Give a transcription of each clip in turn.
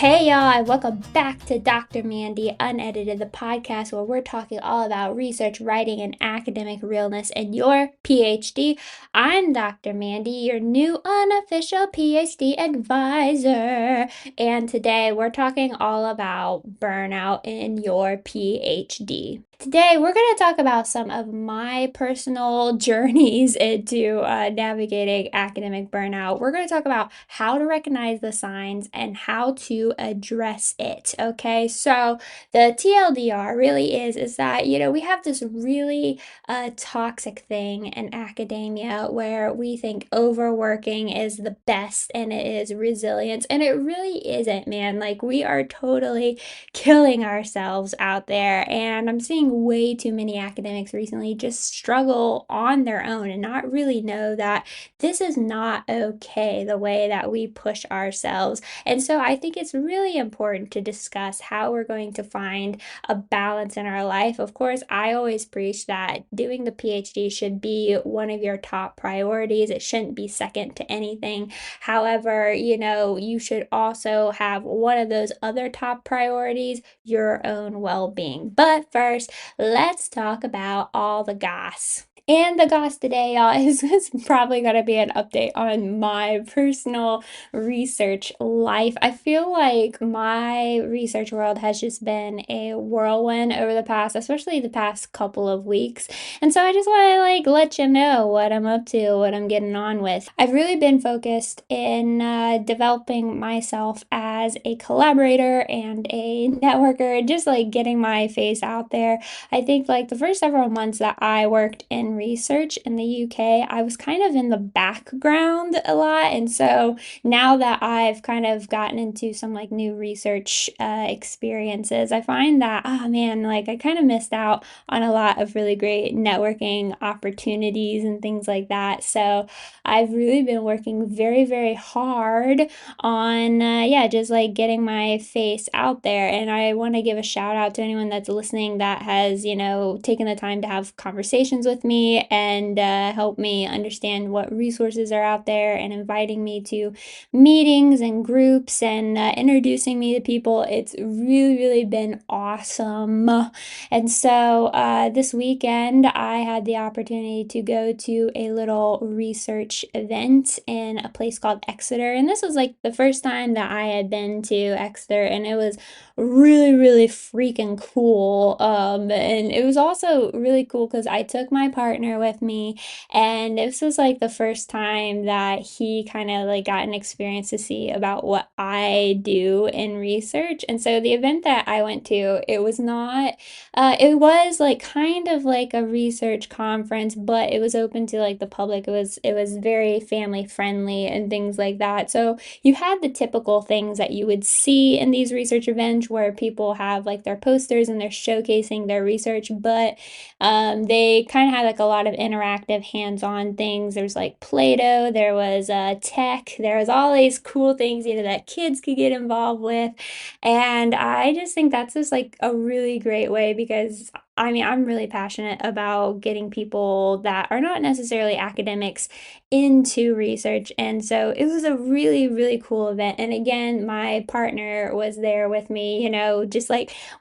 Hey y'all, welcome back to Dr. Mandy Unedited, the podcast where we're talking all about research, writing, and academic realness and your PhD. I'm Dr. Mandy, your new unofficial PhD advisor, and today we're talking all about burnout in your PhD. Today, we're going to talk about some of my personal journeys into navigating academic burnout. We're going to talk about how to recognize the signs and how to address it. Okay, so the TLDR really is that, we have this really toxic thing in academia where we think overworking is the best and it is resilience, and it really isn't, man. Like, we are totally killing ourselves out there, and I'm seeing way too many academics recently just struggle on their own and not really know that this is not okay the way that we push ourselves. And so I think it's really important to discuss how we're going to find a balance in our life. Of course, I always preach that doing the PhD should be one of your top priorities. It shouldn't be second to anything. However, you should also have one of those other top priorities, your own well-being. But first, let's talk about all the goss. And the goss today, y'all, is probably going to be an update on my personal research life. I feel like my research world has just been a whirlwind over the past, especially the past couple of weeks. And so I just want to let you know what I'm up to, what I'm getting on with. I've really been focused in developing myself as a collaborator and a networker, just getting my face out there. I think the first several months that I worked in research in the UK, I was kind of in the background a lot. And so now that I've kind of gotten into some new research experiences, I find that, oh man, I kind of missed out on a lot of really great networking opportunities and things like that. So I've really been working very, very hard on, just getting my face out there. And I want to give a shout out to anyone that's listening that has, taken the time to have conversations with me and help me understand what resources are out there and inviting me to meetings and groups and introducing me to people. It's really, really been awesome. And so this weekend, I had the opportunity to go to a little research event in a place called Exeter. And this was the first time that I had been to Exeter, and it was really, really freaking cool. And it was also really cool because I took my partner with me, and this was the first time that he kind of got an experience to see about what I do in research. And so the event that I went to, it was not it was kind of a research conference, but it was open to the public. It was very family friendly and things like that. So you had the typical things that you would see in these research events where people have their posters and they're showcasing their research, but they kind of had a lot of interactive hands-on things. There's Play-Doh, there was tech, there was all these cool things that kids could get involved with. And I just think that's just a really great way, because I mean, I'm really passionate about getting people that are not necessarily academics into research. And so it was a really, really cool event. And again, my partner was there with me, just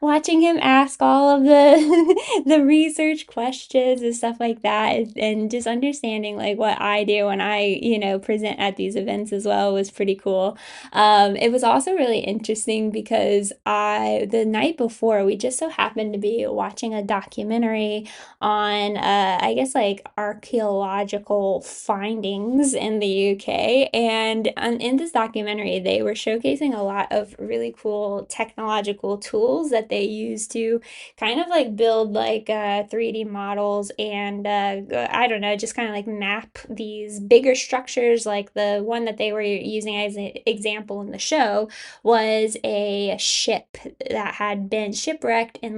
watching him ask all of the the research questions and stuff like that, and just understanding what I do when I, present at these events as well was pretty cool. It was also really interesting because the night before, we just so happened to be watching a documentary on, I guess, archaeological findings in the UK. And in this documentary, they were showcasing a lot of really cool technological tools that they use to kind of build 3D models and I don't know, just kind of map these bigger structures. Like the one that they were using as an example in the show was a ship that had been shipwrecked in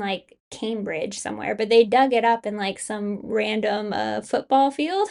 Cambridge somewhere, but they dug it up in like some random football field.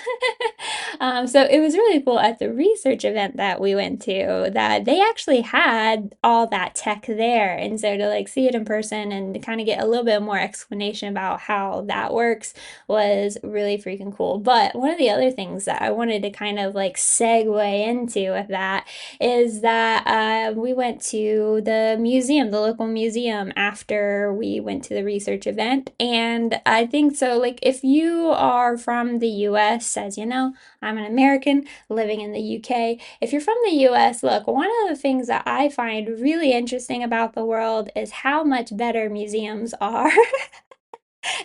So it was really cool at the research event that we went to that they actually had all that tech there. And so to like see it in person and to kind of get a little bit more explanation about how that works was really freaking cool. But one of the other things that I wanted to kind of like segue into with that is that we went to the museum, the local museum, after we went to the research event. And I think so, like, if you are from the US, as you know, I'm an American living in the UK. If you're from the US, look, one of the things that I find really interesting about the world is how much better museums are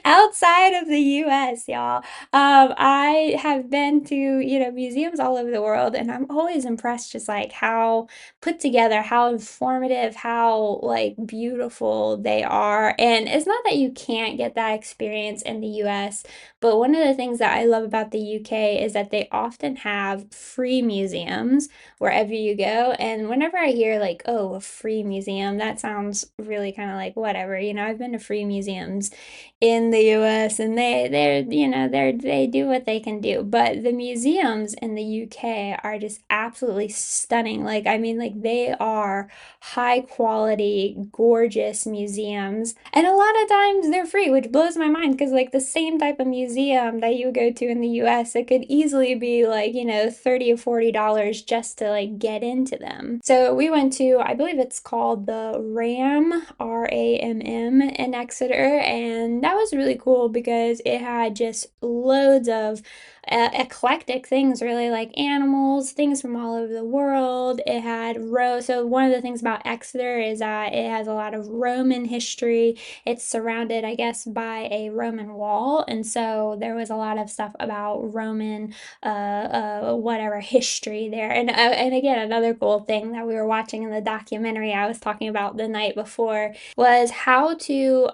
outside of the US, y'all. I have been to, museums all over the world, and I'm always impressed just like how put together, how informative, how like beautiful they are. And it's not that you can't get that experience in the US, but one of the things that I love about the UK is that they often have free museums wherever you go. And whenever I hear like, oh, a free museum, that sounds really kind of like whatever. I've been to free museums in the US, and they do what they can do, but the museums in the UK are just absolutely stunning. Like, I mean, like, they are high quality, gorgeous museums, and a lot of times they're free, which blows my mind because like the same type of museum that you go to in the US, it could easily be like, $30 or $40 just to like get into them. So we went to, I believe it's called the RAM in Exeter, and that was really cool because it had just loads of eclectic things, really, like animals, things from all over the world. It had so one of the things about Exeter is that it has a lot of Roman history. It's surrounded, I guess, by a Roman wall, and so there was a lot of stuff about Roman whatever history there. And again, another cool thing that we were watching in the documentary I was talking about the night before was how to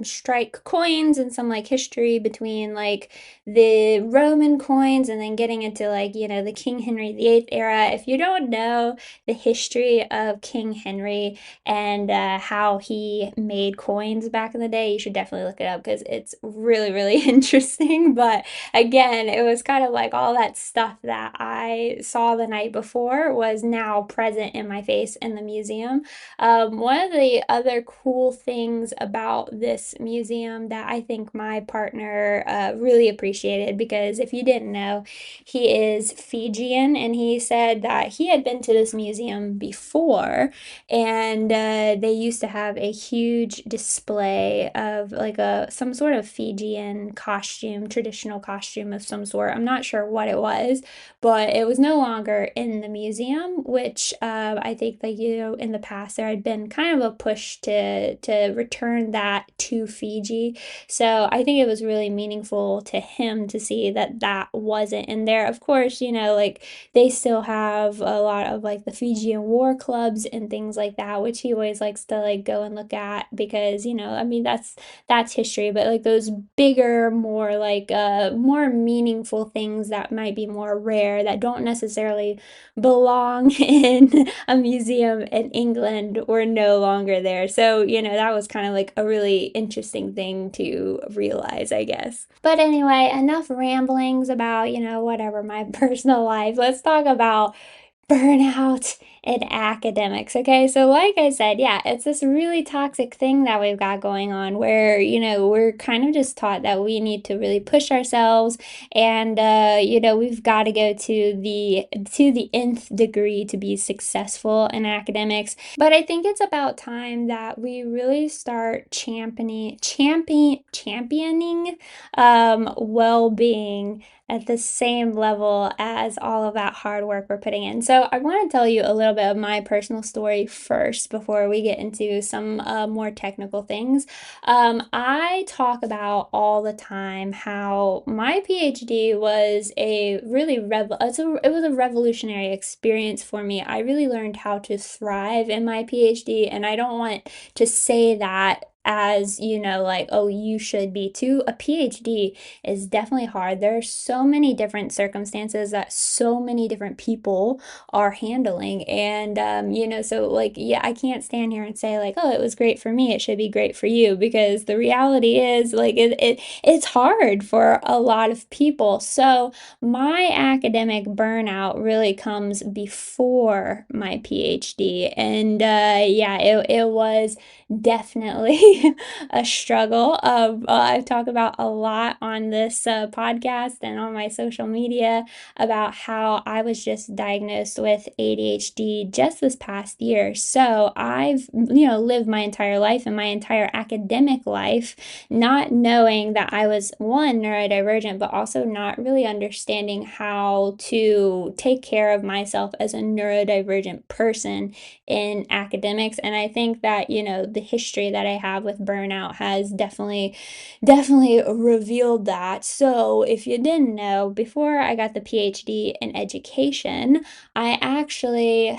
strike coins and some like history between like the Roman coins and then getting into like, the King Henry VIII era. If you don't know the history of King Henry and how he made coins back in the day, you should definitely look it up because it's really, really interesting. But again, it was kind of like all that stuff that I saw the night before was now present in my face in the museum. One of the other cool things about this museum that I think my partner really appreciated, because if you didn't know, he is Fijian, and he said that he had been to this museum before, and they used to have a huge display of like some sort of Fijian costume, traditional costume of some sort. I'm not sure what it was, but it was no longer in the museum, which I think that in the past there had been kind of a push to return that to Fiji. So I think it was really meaningful to him to see that that wasn't in there. Of course, like they still have a lot of like the Fijian war clubs and things like that, which he always likes to like go and look at because, I mean that's history, but like those bigger, more like more meaningful things that might be more rare that don't necessarily belong in a museum in England were no longer there. So, that was kind of like a really interesting thing to realize, I guess. But anyway, enough ramblings about, whatever my personal life. Let's talk about burnout in academics. Okay, so like I said, yeah, it's this really toxic thing that we've got going on where, we're kind of just taught that we need to really push ourselves, and we've got to go to the nth degree to be successful in academics. But I think it's about time that we really start championing well-being at the same level as all of that hard work we're putting in. So I want to tell you a little bit of my personal story first before we get into some more technical things. I talk about all the time how my PhD was a really it was a revolutionary experience for me. I really learned how to thrive in my PhD, and I don't want to say that as, like, oh, you should be too. A PhD is definitely hard. There are so many different circumstances that so many different people are handling. And, so like, yeah, I can't stand here and say like, oh, it was great for me. It should be great for you, because the reality is like, it's hard for a lot of people. So my academic burnout really comes before my PhD. And, yeah, it was definitely a struggle. I've talked about a lot on this podcast and on my social media about how I was just diagnosed with ADHD just this past year. So I've, lived my entire life and my entire academic life not knowing that I was, one, neurodivergent, but also not really understanding how to take care of myself as a neurodivergent person in academics. And I think that, the history that I have with burnout has definitely revealed that. So, if you didn't know, before I got the PhD in education, I actually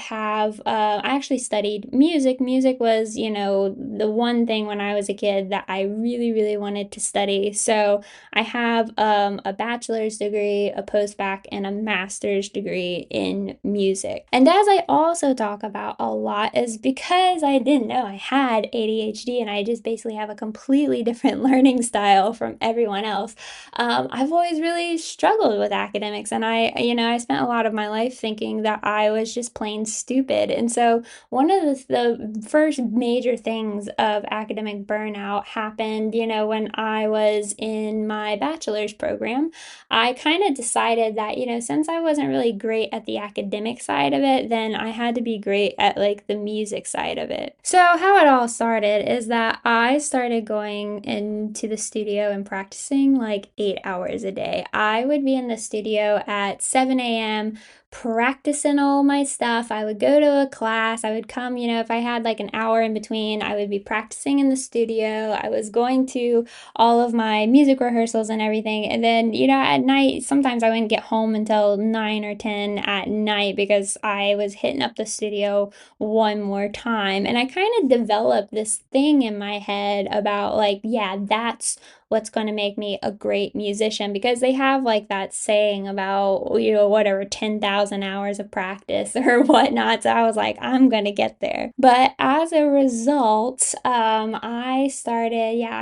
studied music. Music was, the one thing when I was a kid that I really, really wanted to study. So, I have a bachelor's degree, a post-bac, and a master's degree in music. And as I also talk about a lot, is because I didn't know I had ADHD and I just basically have a completely different learning style from everyone else. I've always really struggled with academics, and I spent a lot of my life thinking that I was just plain stupid. And so one of the first major things of academic burnout happened, when I was in my bachelor's program. I kind of decided that, since I wasn't really great at the academic side of it, then I had to be great at like the music side of it. So, how it all started is that I started going into the studio and practicing like 8 hours a day. I would be in the studio at 7 a.m. practicing all my stuff. I would go to a class. I would come, if I had like an hour in between, I would be practicing in the studio. I was going to all of my music rehearsals and everything. And then, at night, sometimes I wouldn't get home until 9 or 10 at night because I was hitting up the studio one more time. And I kind of developed this thing in my head about like, yeah, that's what's going to make me a great musician, because they have like that saying about, whatever, 10,000 hours of practice or whatnot. So I was like, I'm going to get there. But as a result, I started, yeah,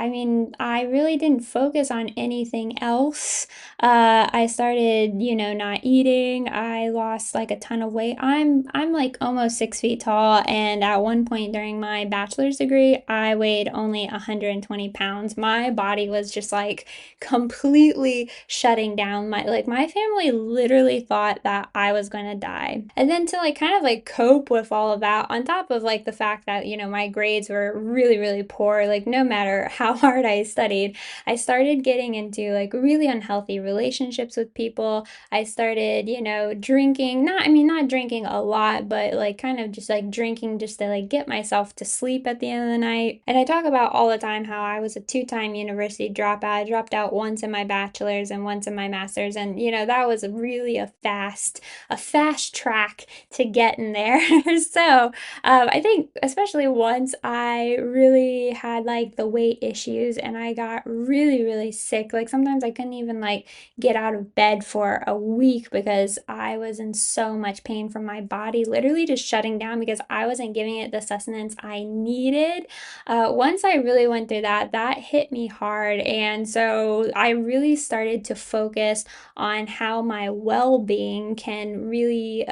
I really didn't focus on anything else. I started, not eating. I lost like a ton of weight. I'm like almost 6 feet tall, and at one point during my bachelor's degree, I weighed only 120 pounds. My body was just like completely shutting down. My family literally thought that I was gonna die. And then to like kind of like cope with all of that, on top of like the fact that, my grades were really, really poor, like no matter how hard I studied, I started getting into like really unhealthy relationships with people. I started, drinking, not drinking a lot, but like kind of just like drinking just to like get myself to sleep at the end of the night. And I talk about all the time how I was a two-time university dropout. I dropped out once in my bachelor's and once in my master's. And, that was really a fast track to getting there. So, I think especially once I really had like the weight issues and I got really, really sick. Like sometimes I couldn't even like get out of bed for a week because I was in so much pain from my body literally just shutting down because I wasn't giving it the sustenance I needed. Once I really went through that, that hit me hard. And so I really started to focus on how my well-being can really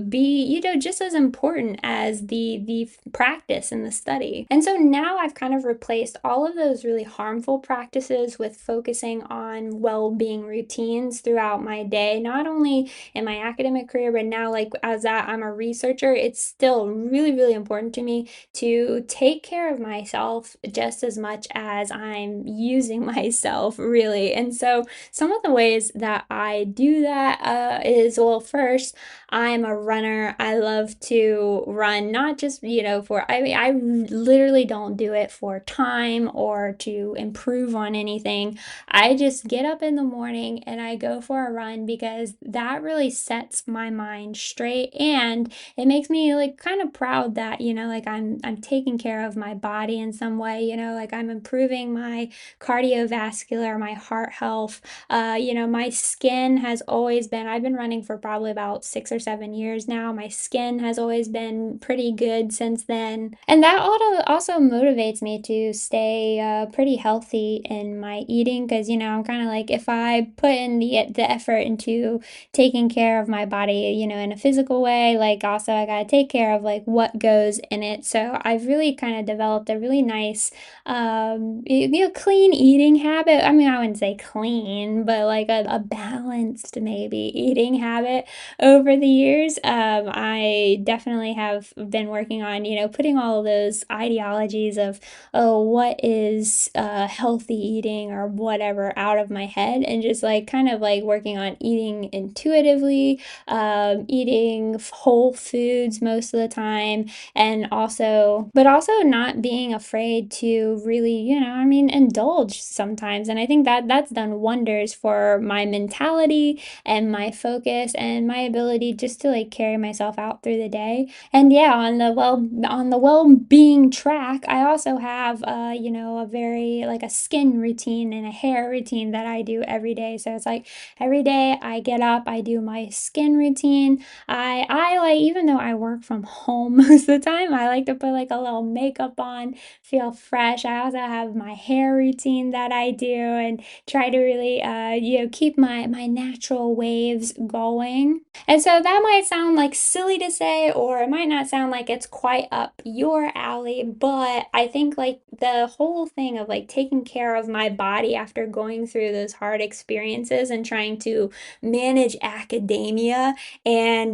be, just as important as the practice and the study. And so now I've kind of replaced all of those really harmful practices with focusing on well-being routines throughout my day, not only in my academic career, but now like as that I'm a researcher, it's still really, really important to me to take care of myself just as much as I'm abusing myself, really. And so some of the ways that I do that is, well, first, I'm a runner. I love to run, not just, for, I mean, I literally don't do it for time or to improve on anything. I just get up in the morning and I go for a run because that really sets my mind straight, and it makes me like kind of proud that, like I'm taking care of my body in some way, like I'm improving my cardiovascular, my heart health. My skin has always been, I've been running for probably about 6 or 7 years now. My skin has always been pretty good since then. And that also motivates me to stay pretty healthy in my eating because, I'm kind of like, if I put in the effort into taking care of my body, in a physical way, like also I gotta take care of like what goes in it. So I've really kind of developed a really nice clean eating habit. I mean, I wouldn't say clean, but like a balanced maybe eating habit over the years. I definitely have been working on, putting all of those ideologies of, oh, what is healthy eating or whatever out of my head, and just like kind of like working on eating intuitively, eating whole foods most of the time, and also not being afraid to really, I mean, indulge sometimes. And I think that that's done wonders for my mentality and my focus and my ability just to like carry myself out through the day. And yeah, on the well-being track, I also have a very like a skin routine and a hair routine that I do every day. So it's like every day I get up, I do my skin routine. I like, even though I work from home most of the time, I like to put like a little makeup on, feel fresh. I also have my hair routine that I do and try to really keep my natural waves going. And so that might sound like silly to say, or it might not sound like it's quite up your alley, but I think like the whole thing of like taking care of my body after going through those hard experiences and trying to manage academia and,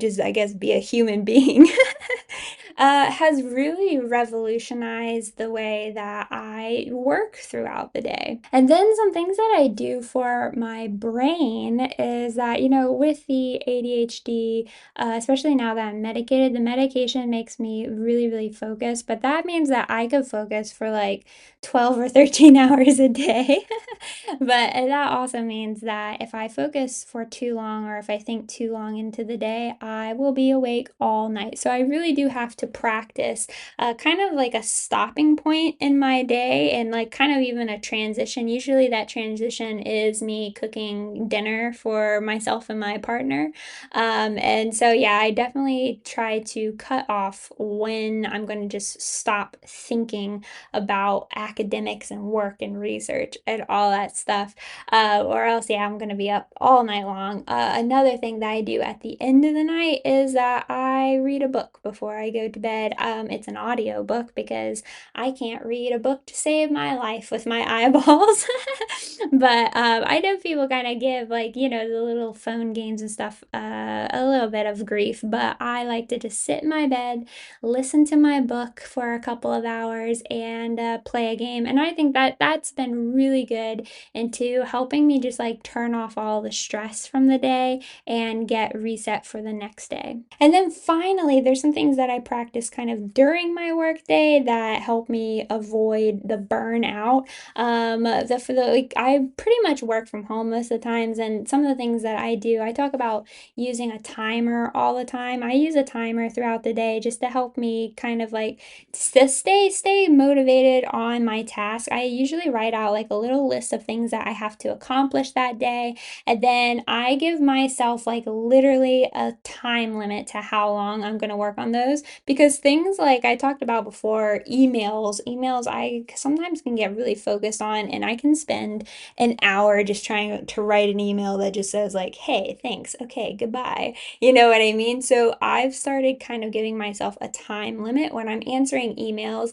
just I guess be a human being, has really revolutionized the way that I work throughout the day. And then some things that I do for my brain is that, with the ADHD, especially now that I'm medicated, the medication makes me really, really focus, but that means that I could focus for like 12 or 13 hours a day. But that also means that if I focus for too long or if I think too long into the day, I will be awake all night. So I really do have to practice kind of like a stopping point in my day and like kind of even a transition. Usually that transition is me cooking dinner for myself and my partner. And so, yeah, I definitely try to cut off when I'm going to just stop thinking about academics and work and research and all that stuff. Or else, yeah, I'm gonna be up all night long. Another thing that I do at the end of the night is that I read a book before I go to bed. It's an audio book because I can't read a book to save my life with my eyeballs. But I know people kind of give like, the little phone games and stuff a little bit of grief, but I like to just sit in my bed, listen to my book for a couple of hours, and play a game. And I think that that's been really good into helping me just like turn off all the stress from the day and get reset for the next day. And then finally, there's some things that I practice kind of during my work day that help me avoid the burnout. For the like, I pretty much work from home most of the times, and some of the things that I do, I talk about using a timer all the time. I use a timer throughout the day just to help me kind of like to stay motivated on my task. I usually write out like a little list of things that I have to accomplish that day, and then I give myself like literally a time limit to how long I'm going to work on those, because things like I talked about before, emails I sometimes can get really focused on, and I can spend an hour just trying to write an email that just says like, hey, thanks, okay, goodbye. You know what I mean? So I've started kind of giving myself a time limit when I'm answering emails.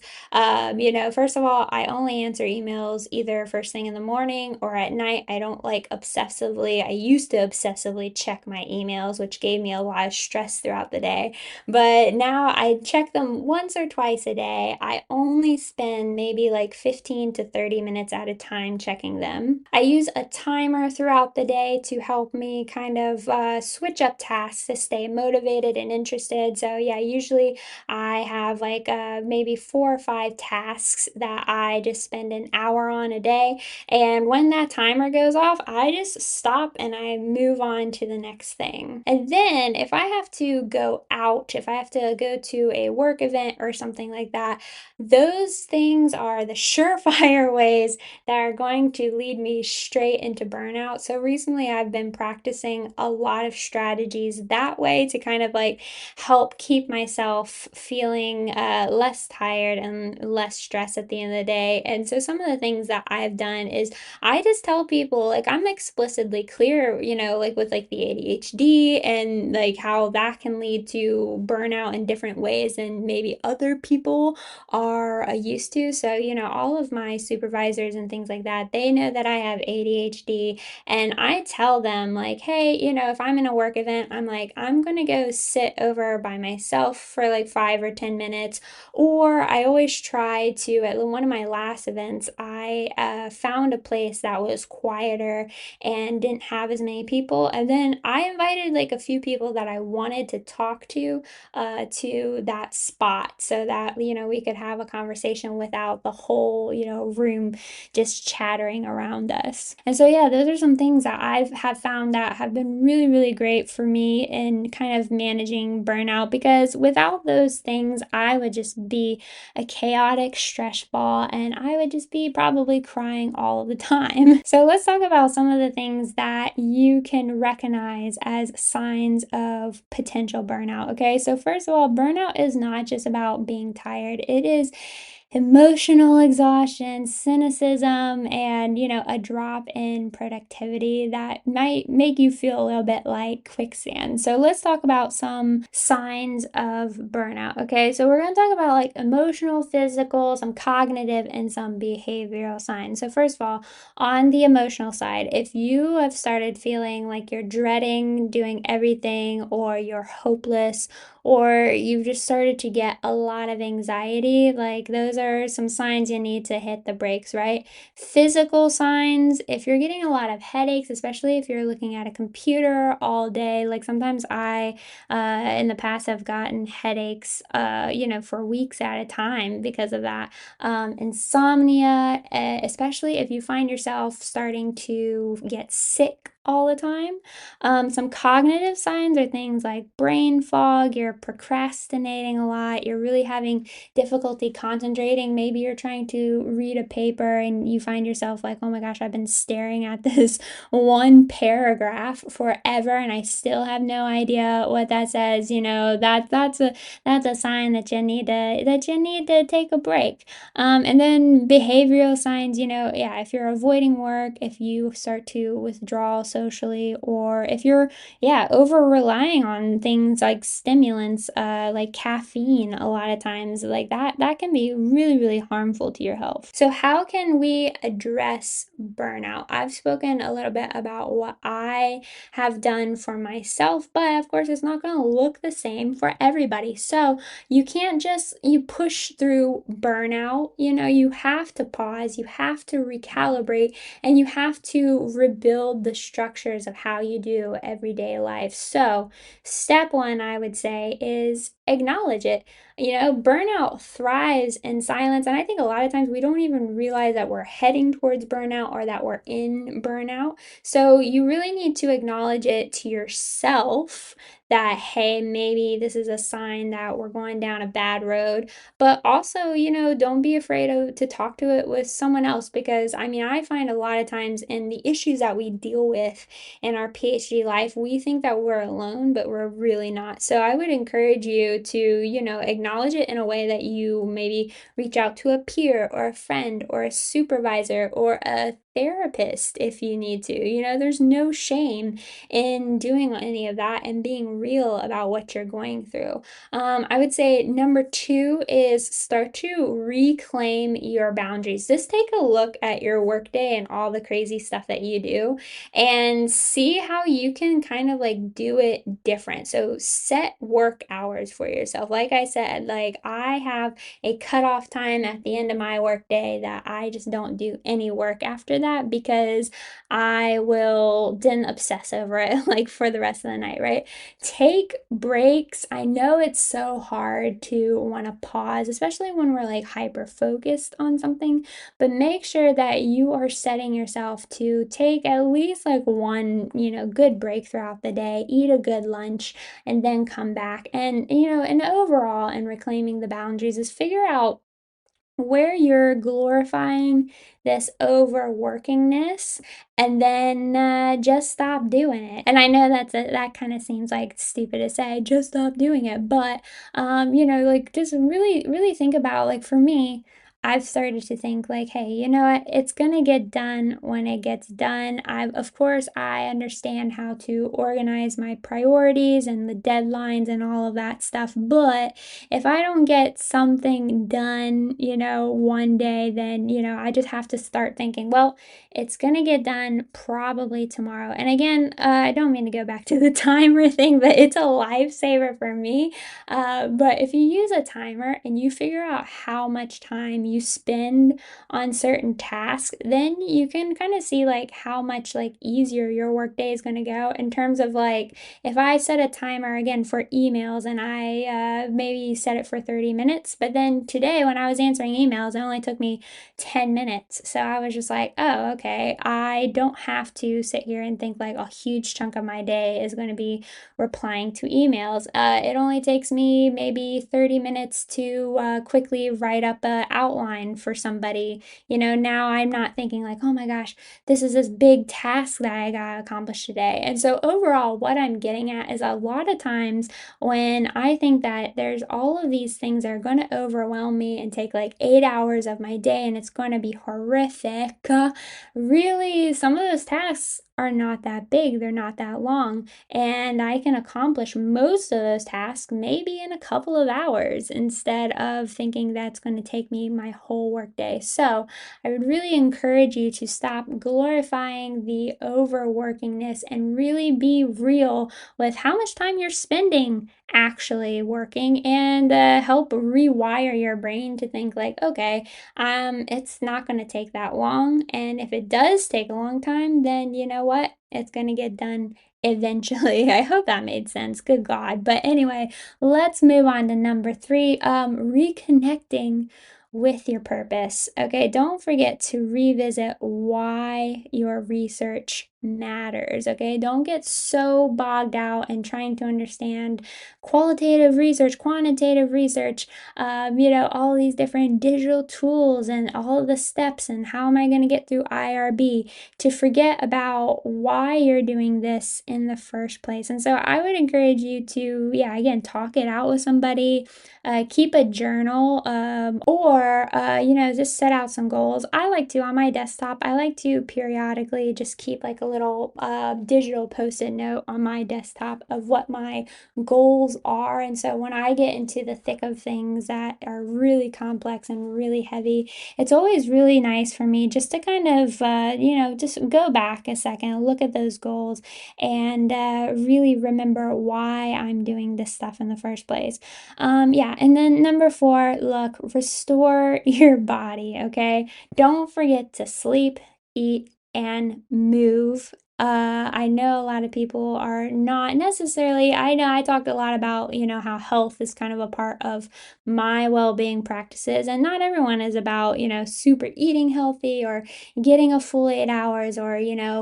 First of all, I only answer emails either first thing in the morning or at night. I don't like obsessively, I used to obsessively check my emails, which gave me a lot of stress throughout the day. But now I check them once or twice a day. I only spend maybe like 15 to 30 minutes at a time checking them. I use a timer throughout the day to help me kind of switch up tasks to stay motivated and interested. So, yeah, usually I have like maybe 4 or 5 tasks that I just spend an hour on a day. And when that timer goes off, I just stop and I move on to the next thing. And then if I have to go out, if I have to go to a work event or something like that, those things are the surefire ways that are going to lead me straight into burnout. So recently I've been practicing a lot of strategies that way to kind of like help keep myself feeling less tired and less stressed at the end of the day. And so some of the things that I've done is I just tell people, like, I'm explicitly clear, like with like the ADHD and like how that can lead to burnout in different ways than maybe other people are used to. So, all of my supervisors and things like that, they know that I have ADHD. And I tell them, like, hey, if I'm in a work event, I'm like, I'm going to go sit over by myself for like 5 or 10 minutes. Or I always try to, at one of my last events, I found a place that was quieter and didn't have as many people. And then I invited like a few people that I wanted to talk to that spot so that, we could have a conversation without the whole, room just chattering around us. And so, yeah, those are some things that have found that have been really, really great for me in kind of managing burnout, because without those things, I would just be a chaotic stress ball and I would just be probably crying all the time. So let's talk about some of the things that you can recognize as signs of potential burnout. Okay, so first of all, burnout is not just about being tired, it is emotional exhaustion, cynicism, and a drop in productivity that might make you feel a little bit like quicksand. So let's talk about some signs of burnout. Okay, so we're going to talk about like emotional, physical, some cognitive, and some behavioral signs. So first of all, on the emotional side, if you have started feeling like you're dreading doing everything, or you're hopeless, or you've just started to get a lot of anxiety, like those are some signs you need to hit the brakes, right? Physical signs, if you're getting a lot of headaches, especially if you're looking at a computer all day, like sometimes I, in the past, have gotten headaches, for weeks at a time because of that. Insomnia, especially if you find yourself starting to get sick all the time. Some cognitive signs are things like brain fog, you're procrastinating a lot, you're really having difficulty concentrating. Maybe you're trying to read a paper and you find yourself like, oh my gosh, I've been staring at this one paragraph forever and I still have no idea what that says. That's a sign that you need to take a break. And then behavioral signs, yeah, if you're avoiding work, if you start to withdraw socially, or if you're, yeah, over relying on things like stimulants, like caffeine, a lot of times, like that can be really, really harmful to your health. So how can we address burnout? I've spoken a little bit about what I have done for myself, but of course it's not going to look the same for everybody. So you can't just you push through burnout. You have to pause, you have to recalibrate, and you have to rebuild the structures of how you do everyday life. So step one, I would say, is acknowledge it. Burnout thrives in silence, and I think a lot of times we don't even realize that we're heading towards burnout or that we're in burnout. So you really need to acknowledge it to yourself that, hey, maybe this is a sign that we're going down a bad road. But also, don't be afraid to talk to it with someone else, because I mean, I find a lot of times in the issues that we deal with in our PhD life, we think that we're alone, but we're really not. So I would encourage you to, acknowledge it in a way that you maybe reach out to a peer or a friend or a supervisor or a therapist if you need to. There's no shame in doing any of that and being real about what you're going through. I would say number two is start to reclaim your boundaries. Just take a look at your workday and all the crazy stuff that you do and see how you can kind of like do it different. So set work hours for yourself. Like I said, like I have a cutoff time at the end of my workday that I just don't do any work after that because I will then obsess over it like for the rest of the night, right? Take breaks. I know it's so hard to want to pause, especially when we're like hyper focused on something, but make sure that you are setting yourself to take at least like one, good break throughout the day, eat a good lunch, and then come back. And overall, and reclaiming the boundaries is figure out where you're glorifying this overworkingness and then just stop doing it. And I know that kind of seems like stupid to say, just stop doing it. But, like just really, really think about like for me, I've started to think like, hey, you know what? It's gonna get done when it gets done. Of course, I understand how to organize my priorities and the deadlines and all of that stuff. But if I don't get something done, one day, then, I just have to start thinking, well, it's going to get done probably tomorrow. And again, I don't mean to go back to the timer thing, but it's a lifesaver for me. But if you use a timer and you figure out how much time you spend on certain tasks, then you can kind of see like how much like easier your workday is going to go in terms of like if I set a timer again for emails and I maybe set it for 30 minutes, but then today when I was answering emails, it only took me 10 minutes. So I was just like, oh, okay, I don't have to sit here and think like a huge chunk of my day is going to be replying to emails. It only takes me maybe 30 minutes to quickly write up an outline for somebody. Now I'm not thinking like, oh my gosh, this is this big task that I got accomplished today. And so overall, what I'm getting at is a lot of times when I think that there's all of these things that are going to overwhelm me and take like 8 hours of my day and it's going to be horrific, really, some of those tasks are not that big, they're not that long, and I can accomplish most of those tasks maybe in a couple of hours instead of thinking that's going to take me my whole workday. So I would really encourage you to stop glorifying the overworkingness and really be real with how much time you're spending actually working and help rewire your brain to think like, okay, it's not going to take that long. And if it does take a long time, then you know what? It's going to get done eventually. I hope that made sense. Good God. But anyway, let's move on to number three, reconnecting with your purpose. Okay, don't forget to revisit why your research matters. Okay, don't get so bogged out in trying to understand qualitative research, quantitative research, all these different digital tools and all of the steps and how am I going to get through IRB to forget about why you're doing this in the first place. And so I would encourage you to, yeah, again, talk it out with somebody, keep a journal, or just set out some goals. I like to on my desktop. I like to periodically just keep like a little digital post-it note on my desktop of what my goals are. And so when I get into the thick of things that are really complex and really heavy, it's always really nice for me just to kind of just go back a second, look at those goals, and really remember why I'm doing this stuff in the first place. Yeah, and then number four, look, restore your body, okay? Don't forget to sleep, eat, and move. I know a lot of people are not necessarily, I know I talked a lot about, how health is kind of a part of my well-being practices, and not everyone is about, super eating healthy or getting a full 8 hours or,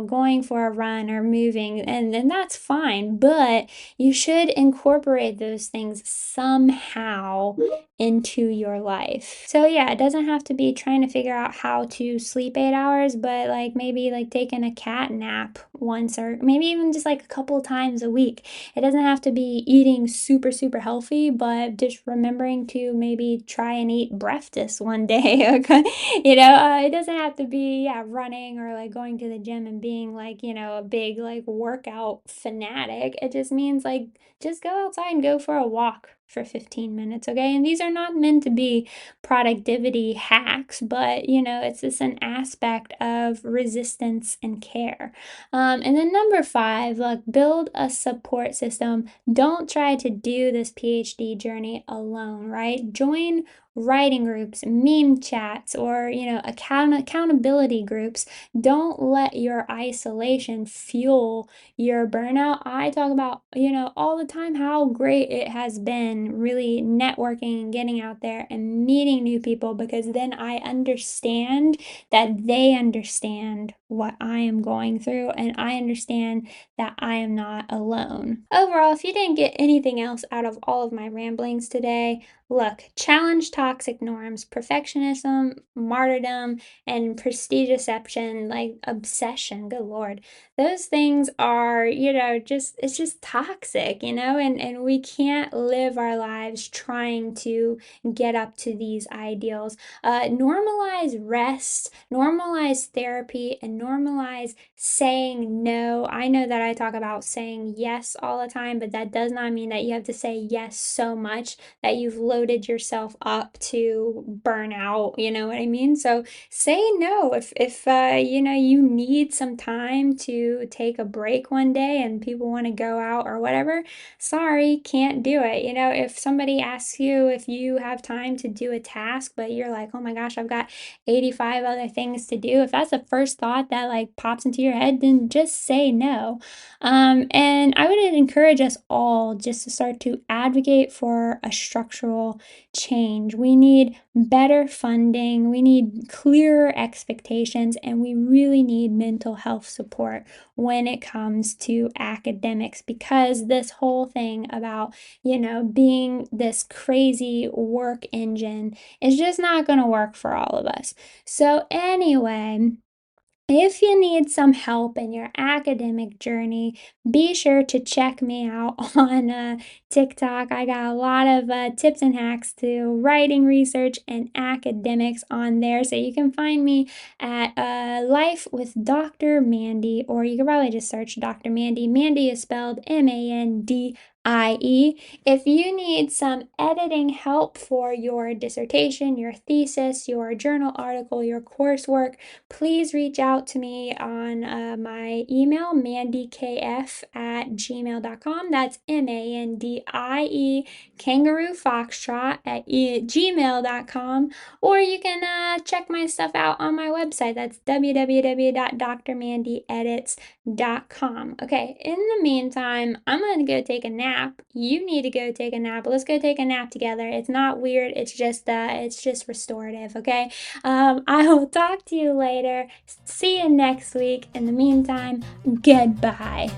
going for a run or moving, and then that's fine, but you should incorporate those things somehow into your life. So yeah, it doesn't have to be trying to figure out how to sleep 8 hours, but like maybe like taking a cat nap once, or maybe even just like a couple times a week. It doesn't have to be eating super, super healthy, but just remembering to maybe try and eat breakfast one day. Okay. It doesn't have to be, yeah, running or like going to the gym and being like, a big like workout fanatic. It just means like just go outside and go for a walk for 15 minutes. Okay. And these are not meant to be productivity hacks, but it's just an aspect of resistance and care. And then number five, like build a support system. Don't try to do this PhD journey alone, right? Join writing groups, meme chats, or accountability groups. Don't let your isolation fuel your burnout. I talk about, all the time how great it has been really networking and getting out there and meeting new people, because then I understand that they understand what I am going through, and I understand that I am not alone. Overall, if you didn't get anything else out of all of my ramblings today, look, challenge toxic norms, perfectionism, martyrdom, and prestige deception, like obsession, good lord. Those things are, it's just toxic, and we can't live our lives trying to get up to these ideals. Normalize rest, normalize therapy, and normalize saying no. I know that I talk about saying yes all the time, but that does not mean that you have to say yes so much that you've loaded yourself up to burnout. You know what I mean? So say no if you need some time to take a break one day and people want to go out or whatever. Sorry, can't do it. If somebody asks you if you have time to do a task, but you're like, oh my gosh, I've got 85 other things to do. If that's the first thought that like pops into your head, then just say no. And I would encourage us all just to start to advocate for a structural change. We need better funding, we need clearer expectations, and we really need mental health support when it comes to academics, because this whole thing about, being this crazy work engine is just not going to work for all of us. So, anyway, if you need some help in your academic journey, be sure to check me out on TikTok. I got a lot of tips and hacks to writing, research, and academics on there. So you can find me at Life with Dr. Mandy, or you can probably just search Dr. Mandy. Mandy is spelled Mandie. If you need some editing help for your dissertation, your thesis, your journal article, your coursework, please reach out to me on my email, mandykf@gmail.com. That's MANDIE, kangaroo foxtrot at gmail.com. Or you can check my stuff out on my website. That's www.drmandyedits.com. Okay, in the meantime, I'm going to go take a nap. You need to go take a nap. Let's go take a nap together. It's not weird. It's just restorative, okay? I will talk to you later. See you next week. In the meantime, goodbye.